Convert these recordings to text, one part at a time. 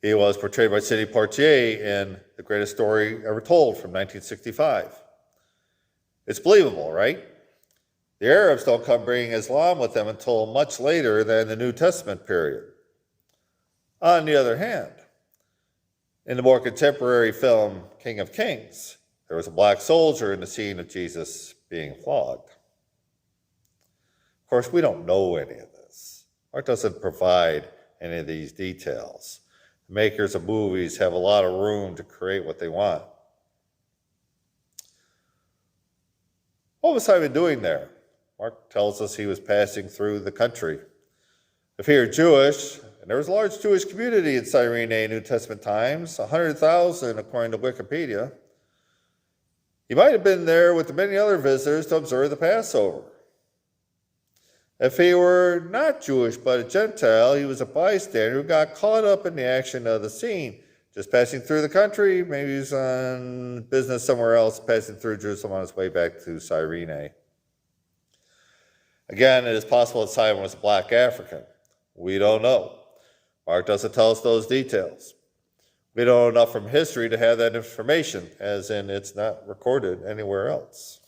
He was portrayed by Sidney Poitier in The Greatest Story Ever Told from 1965. It's believable, right? The Arabs don't come bringing Islam with them until much later than the New Testament period. On the other hand, in the more contemporary film King of Kings, there was a black soldier in the scene of Jesus being flogged. Of course, we don't know any of this. Mark doesn't provide any of these details. The makers of movies have a lot of room to create what they want. What was Simon doing there? Mark tells us he was passing through the country. If he were Jewish, and there was a large Jewish community in Cyrene in New Testament times, 100,000 according to Wikipedia, he might have been there with the many other visitors to observe the Passover. If he were not Jewish but a Gentile, he was a bystander who got caught up in the action of the scene, just passing through the country. Maybe he's on business somewhere else, passing through Jerusalem on his way back to Cyrene. Again, it is possible that Simon was a black African. We don't know. Mark doesn't tell us those details. We don't know enough from history to have that information, as in it's not recorded anywhere else.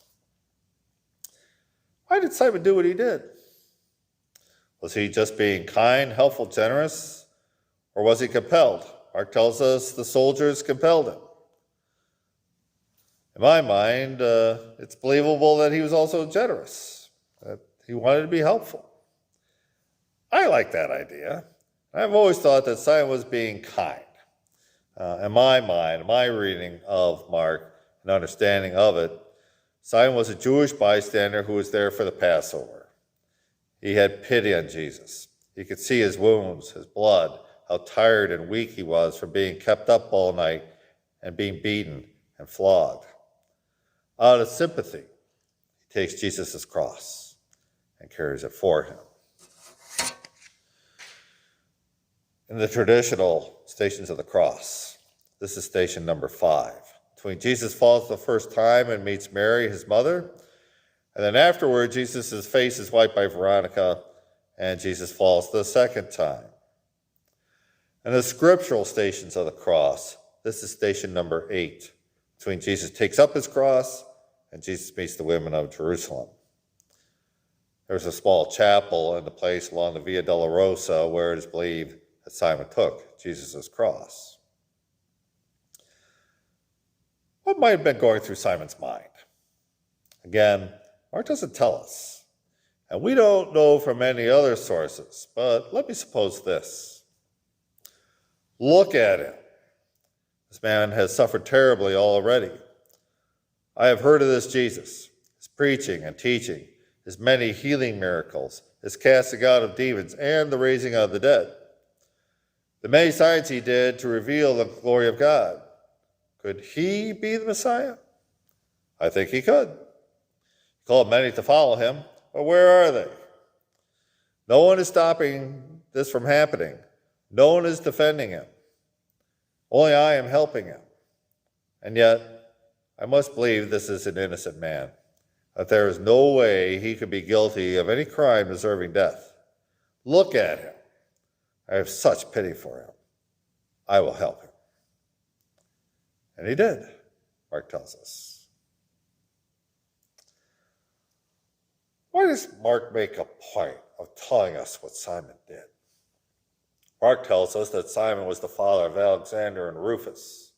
Why did Simon do what he did? Was he just being kind, helpful, generous, or was he compelled? Mark tells us the soldiers compelled him. In my mind, it's believable that he was also generous, that he wanted to be helpful. I like that idea. I've always thought that Simon was being kind. In my mind, my reading of Mark and understanding of it, Simon was a Jewish bystander who was there for the Passover. He had pity on Jesus. He could see his wounds, his blood, how tired and weak he was from being kept up all night and being beaten and flogged. Out of sympathy, he takes Jesus' cross and carries it for him. In the traditional Stations of the Cross, this is station number 5. Between Jesus falls the first time and meets Mary, his mother, and then afterward, Jesus' face is wiped by Veronica, and Jesus falls the second time. In the scriptural Stations of the Cross, this is station number 8. Between Jesus takes up his cross and Jesus meets the women of Jerusalem. There's a small chapel in the place along the Via Dolorosa where it is believed that Simon took Jesus' cross. What might have been going through Simon's mind? Again, Mark doesn't tell us, and we don't know from any other sources, but let me suppose this. Look at him. This man has suffered terribly already. I have heard of this Jesus, his preaching and teaching, his many healing miracles, his casting out of demons, and the raising of the dead. The many signs he did to reveal the glory of God. Could he be the Messiah? I think he could. He called many to follow him, but where are they? No one is stopping this from happening. No one is defending him. Only I am helping him. And yet, I must believe this is an innocent man, that there is no way he could be guilty of any crime deserving death. Look at him. I have such pity for him. I will help him. And he did, Mark tells us. Why does Mark make a point of telling us what Simon did? Mark tells us that Simon was the father of Alexander and Rufus.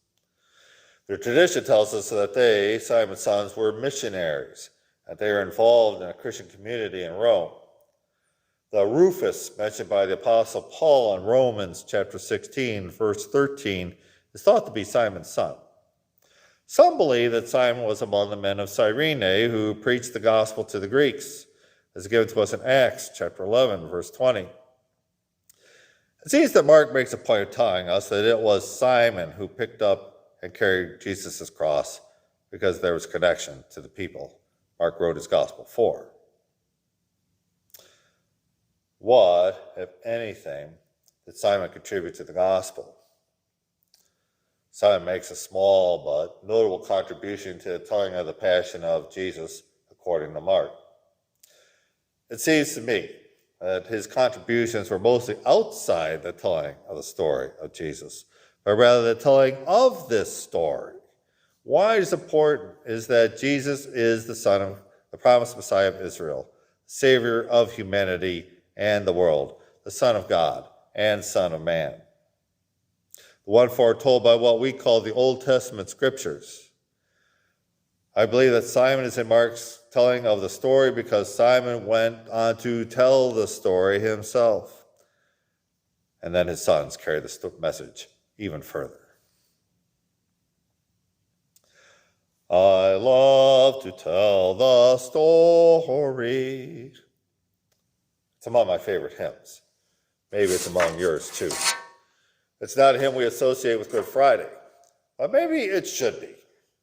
The tradition tells us that they, Simon's sons, were missionaries, that they were involved in a Christian community in Rome. The Rufus mentioned by the Apostle Paul in Romans chapter 16, verse 13, is thought to be Simon's son. Some believe that Simon was among the men of Cyrene who preached the gospel to the Greeks, as given to us in Acts chapter 11, verse 20. It seems that Mark makes a point of telling us that it was Simon who picked up and carried Jesus' cross because there was connection to the people Mark wrote his gospel for. What, if anything, did Simon contribute to the gospel? Simon makes a small but notable contribution to the telling of the passion of Jesus according to Mark. It seems to me that his contributions were mostly outside the telling of the story of Jesus, but rather the telling of this story. Why it's important is that Jesus is the Son of the promised Messiah of Israel, Savior of humanity and the world, the Son of God and Son of Man, the one foretold by what we call the Old Testament scriptures. I believe that Simon is in Mark's telling of the story because Simon went on to tell the story himself. And then his sons carried the message even further. I love to tell the story. It's among my favorite hymns. Maybe it's among yours too. It's not a hymn we associate with Good Friday, but maybe it should be.